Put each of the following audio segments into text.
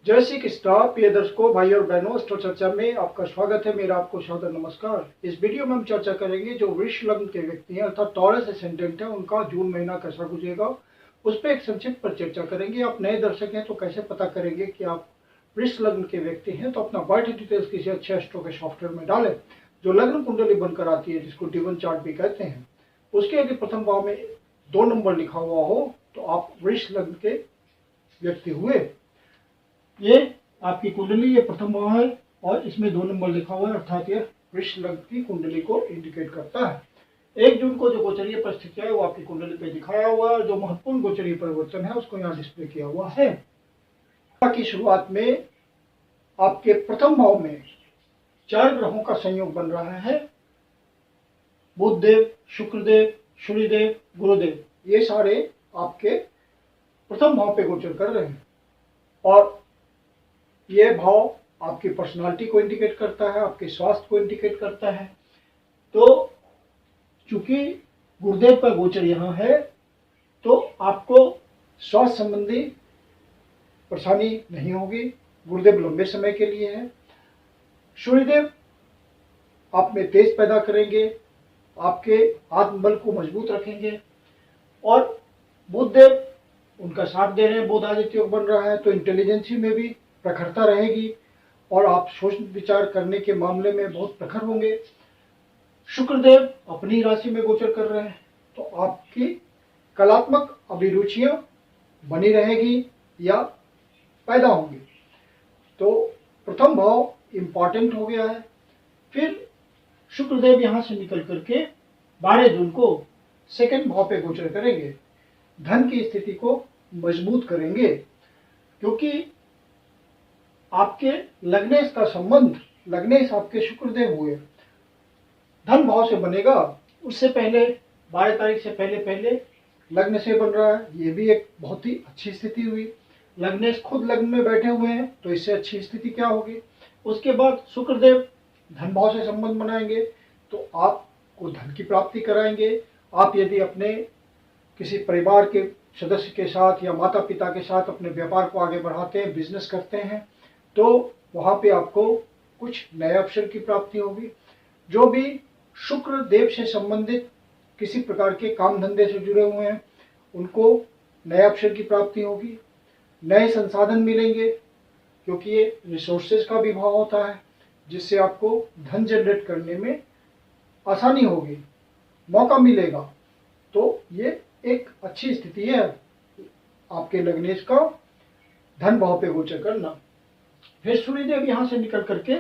जय श्री कृष्णा प्रिय दर्शकों, भाई और बहनों, अस्ट्रो चर्चा में आपका स्वागत है। मेरा आपको सादर नमस्कार। इस वीडियो में हम चर्चा करेंगे जो वृष लग्न के व्यक्ति हैं अर्थात टॉरस एसेंडेंट है, उनका जून महीना कैसा गुजरेगा, उस पर एक संक्षिप्त पर चर्चा करेंगे। आप नए दर्शक हैं तो कैसे पता करेंगे कि आप वृष लग्न के व्यक्ति हैं, तो अपना बर्थ डिटेल्स किसी अच्छे एस्ट्रो के सॉफ्टवेयर में डालें जो लग्न कुंडली बनकर आती है, जिसको डिवन चार्ट भी कहते हैं। उसके यदि प्रथम भाव में 2 नंबर लिखा हुआ हो तो आप वृष लग्न के व्यक्ति हुए। ये आपकी कुंडली, ये प्रथम भाव है और इसमें 2 नंबर लिखा हुआ है, अर्थात ये वृष लग्न की कुंडली को इंडिकेट करता है। 1 जून को जो गोचरीय परिस्थितियां है वो आपकी कुंडली पे दिखाया हुआ है। जो महत्वपूर्ण गोचरीय परिवर्तन है उसको यहाँ डिस्प्ले किया हुआ है। की शुरुआत में आपके प्रथम भाव में 4 ग्रहों का संयोग बन रहा है। बुधदेव, शुक्रदेव, सूर्यदेव, गुरुदेव, ये सारे आपके प्रथम भाव पे गोचर कर रहे हैं और ये भाव आपकी पर्सनालिटी को इंडिकेट करता है, आपके स्वास्थ्य को इंडिकेट करता है। तो चूंकि गुरुदेव का गोचर यहाँ है तो आपको स्वास्थ्य संबंधी परेशानी नहीं होगी। गुरुदेव लंबे समय के लिए है। सूर्यदेव आप में तेज पैदा करेंगे, आपके आत्मबल को मजबूत रखेंगे और बुधदेव उनका साथ दे रहे हैं। बुध आदित्य योग बन रहा है तो इंटेलिजेंसी में भी प्रखरता रहेगी और आप सोच विचार करने के मामले में बहुत प्रखर होंगे। शुक्रदेव अपनी राशि में गोचर कर रहे हैं तो आपकी कलात्मक अभिरुचियां बनी रहेगी या पैदा होंगी। तो प्रथम भाव इंपॉर्टेंट हो गया है। फिर शुक्रदेव यहां से निकल करके 12 जून को सेकंड भाव पे गोचर करेंगे। धन की स्थिति को मजबूत करेंगे क्योंकि आपके लग्नेश का संबंध, लग्नेश आपके शुक्रदेव हुए, धन भाव से बनेगा। उससे पहले 12 तारीख से पहले लग्न से बन रहा है, ये भी एक बहुत ही अच्छी स्थिति हुई। लग्नेश खुद लग्न में बैठे हुए हैं तो इससे अच्छी स्थिति क्या होगी। उसके बाद शुक्रदेव धन भाव से संबंध बनाएंगे तो आपको धन की प्राप्ति कराएंगे। आप यदि अपने किसी परिवार के सदस्य के साथ या माता पिता के साथ अपने व्यापार को आगे बढ़ाते हैं, बिजनेस करते हैं, तो वहां पे आपको कुछ नए अवसर की प्राप्ति होगी। जो भी शुक्र देव से संबंधित किसी प्रकार के काम धंधे से जुड़े हुए हैं उनको नए अवसर की प्राप्ति होगी। नए संसाधन मिलेंगे क्योंकि ये रिसोर्सेज का भी भाव होता है, जिससे आपको धन जनरेट करने में आसानी होगी, मौका मिलेगा। तो ये एक अच्छी स्थिति है आपके लग्नेश का धन भाव पे गोचर करना। फिर सूर्यदेव यहां से निकल करके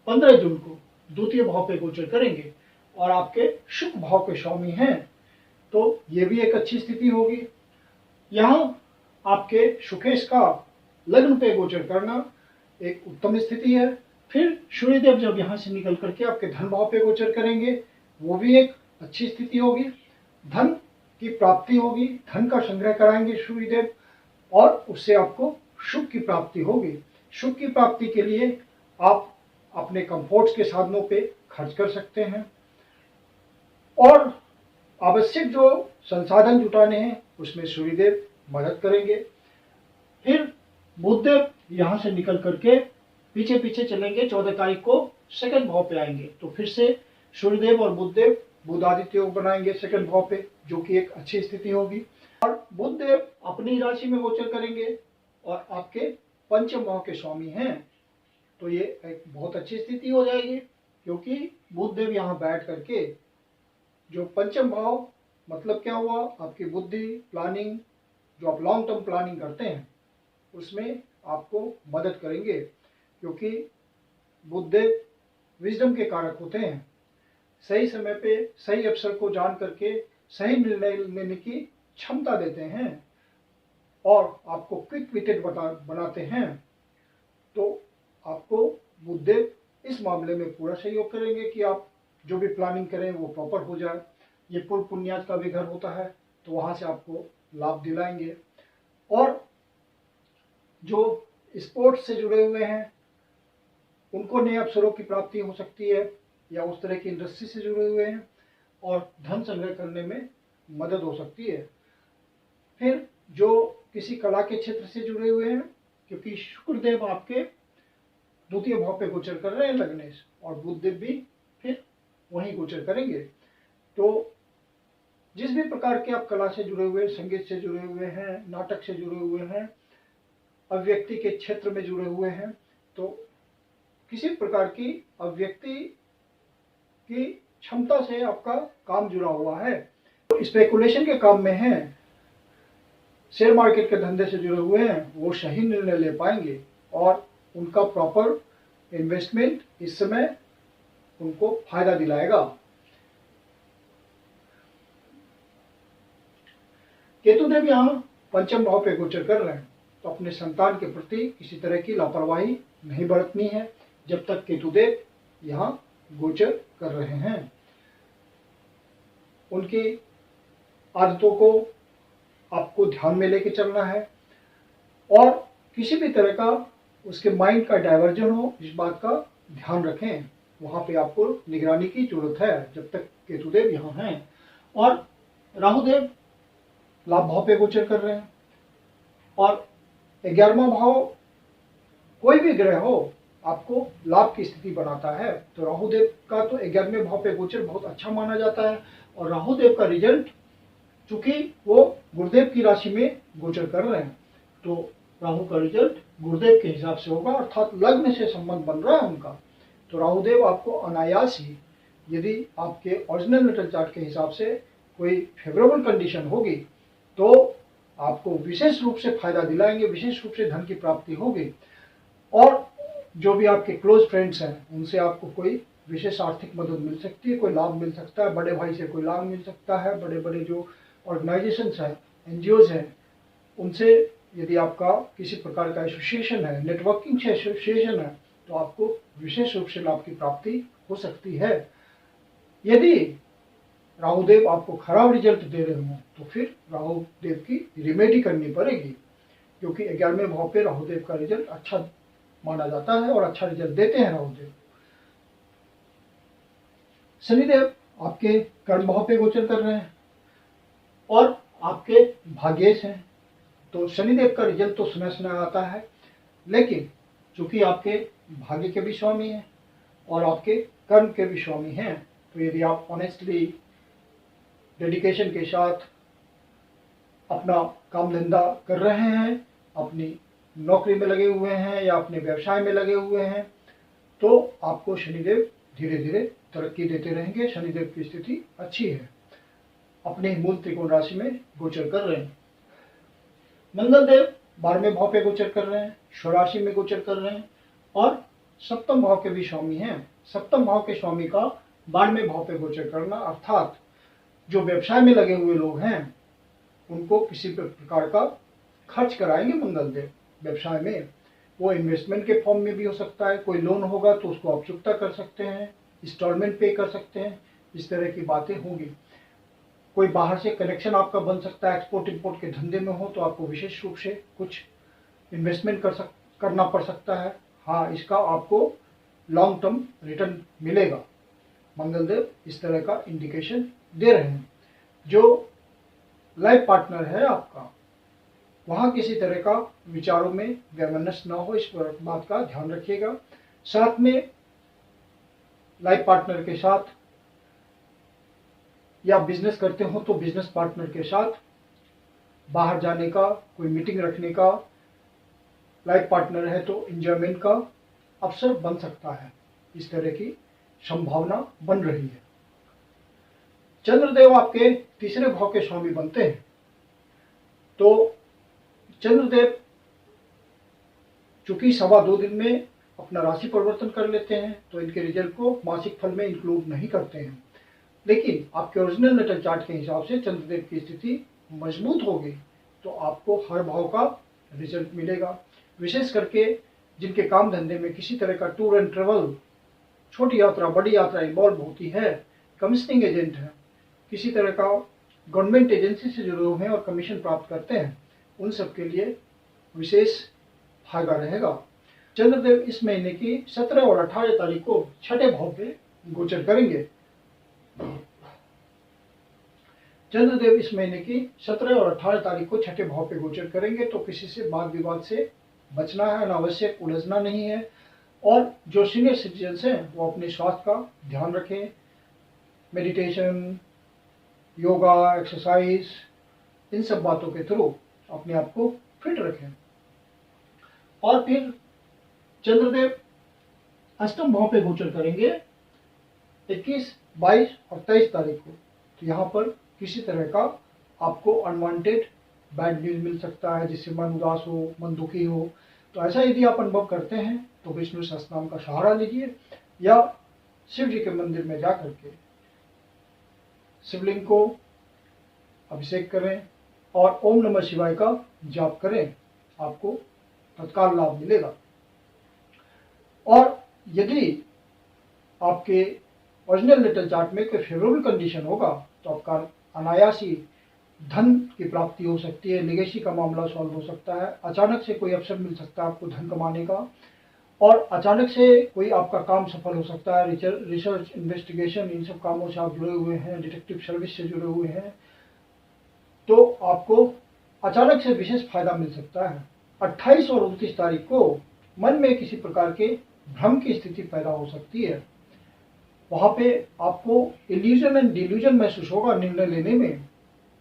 15 जून को द्वितीय भाव पे गोचर करेंगे और आपके शुभ भाव के स्वामी हैं, तो ये भी एक अच्छी स्थिति होगी। यहाँ आपके सुकेश का लग्न पे गोचर करना एक उत्तम स्थिति है। फिर सूर्यदेव जब यहाँ से निकल करके आपके धन भाव पे गोचर करेंगे, वो भी एक अच्छी स्थिति होगी। धन की प्राप्ति होगी, धन का संग्रह कराएंगे सूर्यदेव और उससे आपको सुख की प्राप्ति होगी। सुख की प्राप्ति के लिए आप अपने कंफर्ट्स के साधनों पे खर्च कर सकते हैं और आवश्यक जो संसाधन जुटाने हैं उसमें सूर्यदेव मदद करेंगे। फिर बुधदेव यहां से निकल करके पीछे पीछे चलेंगे, 14 तारीख को सेकंड भाव पे आएंगे तो फिर से सूर्यदेव और बुधदेव बुध आदित्य योग बनाएंगे सेकंड भाव पे, जो कि एक अच्छी स्थिति होगी। और बुधदेव अपनी राशि में गोचर करेंगे और आपके पंचम भाव के स्वामी हैं, तो ये एक बहुत अच्छी स्थिति हो जाएगी क्योंकि बुधदेव यहाँ बैठ करके जो पंचम भाव, मतलब क्या हुआ, आपकी बुद्धि, प्लानिंग, जो आप लॉन्ग टर्म प्लानिंग करते हैं उसमें आपको मदद करेंगे क्योंकि बुधदेव विजडम के कारक होते हैं। सही समय पे सही अवसर को जान करके सही निर्णय लेने की क्षमता देते हैं और आपको क्विक विटेड बनाते हैं। तो आपको बुधदेव इस मामले में पूरा सहयोग करेंगे कि आप जो भी प्लानिंग करें वो प्रॉपर हो जाए। ये पूर्व पुण्याज का भी घर होता है तो वहाँ से आपको लाभ दिलाएंगे। और जो स्पोर्ट्स से जुड़े हुए हैं उनको नए अवसरों की प्राप्ति हो सकती है या उस तरह की इंडस्ट्री से जुड़े हुए हैं और धन संग्रह करने में मदद हो सकती है। फिर जो किसी कला के क्षेत्र से जुड़े हुए हैं क्योंकि शुक्रदेव आपके द्वितीय भाव पे गोचर कर रहे हैं लग्नेश, और बुधदेव भी फिर वहीं गोचर करेंगे। तो जिस भी प्रकार के आप कला से जुड़े हुए, संगीत से जुड़े हुए हैं, नाटक से जुड़े हुए हैं, अभिव्यक्ति के क्षेत्र में जुड़े हुए हैं, तो किसी प्रकार की अभिव्यक्ति की क्षमता से आपका काम जुड़ा हुआ है, तो स्पेकुलेशन के काम में है, शेयर मार्केट के धंधे से जुड़े हुए हैं, वो सही निर्णय ले पाएंगे और उनका प्रॉपर इन्वेस्टमेंट इस समय उनको फायदा दिलाएगा। केतुदेव यहाँ पंचम भाव पे गोचर कर रहे हैं, तो अपने संतान के प्रति किसी तरह की लापरवाही नहीं बरतनी है जब तक केतुदेव यहाँ गोचर कर रहे हैं। उनकी आदतों को आपको ध्यान में लेके चलना है और किसी भी तरह का उसके माइंड का डाइवर्जन हो, इस बात का ध्यान रखें। वहाँ पे आपको निगरानी की जरूरत है जब तक केतुदेव यहाँ हैं। और राहुदेव लाभ भाव पे गोचर कर रहे हैं, और 11वां भाव कोई भी ग्रह हो आपको लाभ की स्थिति बनाता है। तो राहुदेव का तो 11वें भाव पे गोचर बहुत अच्छा माना जाता है, और राहुदेव का रिजल्ट चूंकि वो गुरुदेव की राशि में गोचर कर रहे हैं, तो राहु का रिजल्ट गुरुदेव के हिसाब से होगा, अर्थात लग्न से संबंध बन रहा है उनका। तो राहुदेव आपको अनायास ही, यदि आपके ओरिजिनल नेटल चार्ट के हिसाब से कोई फेवरेबल कंडीशन होगी, तो आपको विशेष रूप से फायदा दिलाएंगे, विशेष रूप से धन की प्राप्ति होगी। और जो भी आपके क्लोज फ्रेंड्स हैं, उनसे आपको कोई विशेष आर्थिक मदद मिल सकती है, कोई लाभ मिल सकता है, बड़े भाई से कोई लाभ मिल सकता है, बड़े बड़े जो ऑर्गेनाइजेशंस हैं, एनजीओज हैं, उनसे यदि आपका किसी प्रकार का एसोसिएशन है, नेटवर्किंग से एसोसिएशन है, तो आपको विशेष रूप से लाभ की प्राप्ति हो सकती है। यदि राहुदेव आपको खराब रिजल्ट दे रहे हों, तो फिर राहुदेव की रिमेडी करनी पड़ेगी, क्योंकि 11वें भाव पे राहुदेव का रिजल्ट अच्छा माना जाता है और अच्छा रिजल्ट देते हैं राहुदेव। शनिदेव आपके कर्म भाव पे गोचर कर रहे हैं और आपके भाग्येश हैं, तो शनिदेव का रिजल्ट तो सुना सुना आता है, लेकिन चूंकि आपके भाग्य के भी स्वामी हैं और आपके कर्म के भी स्वामी हैं, तो यदि आप ऑनेस्टली डेडिकेशन के साथ अपना काम धंधा कर रहे हैं, अपनी नौकरी में लगे हुए हैं या अपने व्यवसाय में लगे हुए हैं, तो आपको शनिदेव धीरे धीरे तरक्की देते रहेंगे। शनिदेव की स्थिति अच्छी है, अपने मूल त्रिकोण राशि में गोचर कर रहे हैं। मंगलदेव 12वें भाव पे गोचर कर रहे हैं, स्वराशि में गोचर कर रहे हैं और सप्तम भाव के भी स्वामी हैं। सप्तम भाव के स्वामी का 12वें भाव पे गोचर करना, अर्थात जो व्यवसाय में लगे हुए लोग हैं उनको किसी प्रकार का खर्च कराएंगे मंगलदेव व्यवसाय में। वो इन्वेस्टमेंट के फॉर्म में भी हो सकता है, कोई लोन होगा तो उसको आप चुकता कर सकते हैं, इंस्टॉलमेंट पे कर सकते हैं, इस तरह की बातें होंगी। कोई बाहर से कनेक्शन आपका बन सकता है, एक्सपोर्ट इंपोर्ट के धंधे में हो तो आपको विशेष रूप से कुछ इन्वेस्टमेंट करना पड़ सकता है। हाँ, इसका आपको लॉन्ग टर्म रिटर्न मिलेगा। मंगलदेव इस तरह का इंडिकेशन दे रहे हैं। जो लाइफ पार्टनर है आपका, वहाँ किसी तरह का विचारों में वैमनस्य ना हो, इस बात का ध्यान रखिएगा। साथ में लाइफ पार्टनर के साथ या बिजनेस करते हो तो बिजनेस पार्टनर के साथ बाहर जाने का, कोई मीटिंग रखने का, लाइफ पार्टनर है तो एंजॉयमेंट का अवसर बन सकता है। इस तरह की संभावना बन रही है। चंद्रदेव आपके तीसरे भाव के स्वामी बनते हैं, तो चंद्रदेव चूंकि 2.25 दिन में अपना राशि परिवर्तन कर लेते हैं, तो इनके रिजल्ट को मासिक फल में इंक्लूड नहीं करते हैं। लेकिन आपके ओरिजिनल नेटल चार्ट के हिसाब से चंद्रदेव की स्थिति मजबूत होगी, तो आपको हर भाव का रिजल्ट मिलेगा। विशेष करके जिनके काम धंधे में किसी तरह का टूर एंड ट्रेवल, छोटी यात्रा बड़ी यात्रा इन्वॉल्व होती है, कमीशनिंग एजेंट है, किसी तरह का गवर्नमेंट एजेंसी से जुड़े हुए हैं और कमीशन प्राप्त करते हैं, उन सब के लिए विशेष फायदा रहेगा। चंद्रदेव इस महीने की 17 और 18 तारीख को छठे भाव पे गोचर करेंगे। चंद्रदेव इस महीने की 17 और 18 तारीख को छठे भाव पे गोचर करेंगे, तो किसी से वाद विवाद से बचना है, अनावश्यक उलझना नहीं है। और जो सीनियर सिटीजन्स हैं वो अपने स्वास्थ्य का ध्यान रखें, मेडिटेशन, योगा, एक्सरसाइज, इन सब बातों के थ्रू अपने आप को फिट रखें। और फिर चंद्रदेव अष्टम भाव पे गोचर करेंगे 21, 22 और 23 तारीख को। तो यहाँ पर किसी तरह का आपको अनवांटेड बैड न्यूज मिल सकता है, जिससे मन उदास हो, मन दुखी हो। तो ऐसा यदि आप अनुभव करते हैं तो विष्णु सहस्त्रनाम का सहारा लीजिए या शिव जी के मंदिर में जाकर के शिवलिंग को अभिषेक करें और ओम नमः शिवाय का जाप करें, आपको तत्काल लाभ मिलेगा। और यदि आपके ओरिजिनल नेटल चार्ट में कोई फेवरेबल कंडीशन होगा तो आपका अनायास ही धन की प्राप्ति हो सकती है, लेगेसी का मामला सॉल्व हो सकता है, अचानक से कोई अवसर मिल सकता है आपको धन कमाने का, और अचानक से कोई आपका काम सफल हो सकता है। रिसर्च, इन्वेस्टिगेशन, इन सब कामों से आप जुड़े हुए हैं, डिटेक्टिव सर्विस से जुड़े हुए हैं, तो आपको अचानक से विशेष फायदा मिल सकता है। 28 और 29 तारीख को मन में किसी प्रकार के भ्रम की स्थिति पैदा हो सकती है। वहाँ पे आपको इल्यूजन एंड डिल्यूजन महसूस होगा निर्णय लेने में,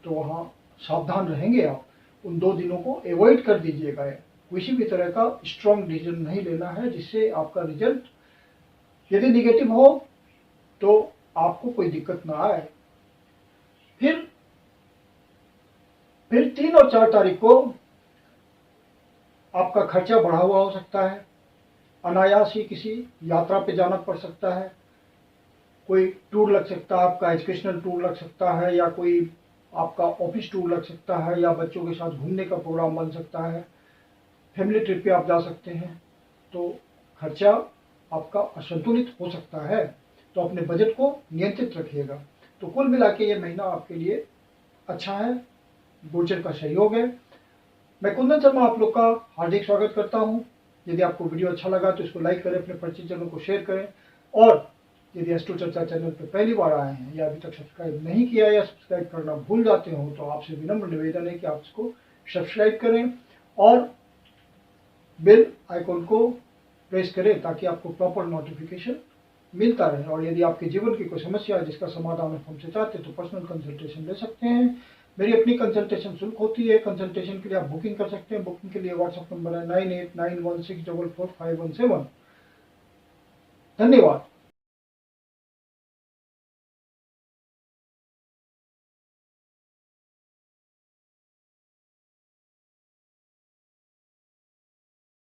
तो वहाँ सावधान रहेंगे आप। उन 2 दिनों को एवॉइड कर दीजिएगा। किसी भी तरह का स्ट्रॉन्ग डिसीजन नहीं लेना है जिससे आपका रिजल्ट यदि निगेटिव हो तो आपको कोई दिक्कत ना आए। फिर 3 और 4 तारीख को आपका खर्चा बढ़ा हुआ हो सकता है, अनायास ही किसी यात्रा पे जाना पड़ सकता है, कोई टूर लग सकता है, आपका एजुकेशनल टूर लग सकता है, या कोई आपका ऑफिस टूर लग सकता है, या बच्चों के साथ घूमने का प्रोग्राम बन सकता है, फैमिली ट्रिप पे आप जा सकते हैं। तो खर्चा आपका असंतुलित हो सकता है, तो अपने बजट को नियंत्रित रखिएगा। तो कुल मिला के ये महीना आपके लिए अच्छा है, गोचर का सहयोग है। मैं कुंदन शर्मा आप लोग का हार्दिक स्वागत करता हूँ। यदि आपको वीडियो अच्छा लगा तो इसको लाइक करें, अपने परिचितजनों को शेयर करें, और यदि एस्ट्रो चर्चा चैनल पर पहली बार आए हैं या अभी तक सब्सक्राइब नहीं किया या सब्सक्राइब करना भूल जाते हो तो आपसे विनम्र निवेदन है कि आप इसको सब्सक्राइब करें और बेल आइकॉन को प्रेस करें ताकि आपको प्रॉपर नोटिफिकेशन मिलता रहे। और यदि आपके जीवन की कोई समस्या है जिसका समाधान आप हमसे चाहते हैं तो पर्सनल कंसल्टेशन ले सकते हैं। मेरी अपनी कंसल्टेशन शुल्क होती है। कंसल्टेशन के लिए आप बुकिंग कर सकते हैं। बुकिंग के लिए व्हाट्सएप नंबर है 9891644517। धन्यवाद।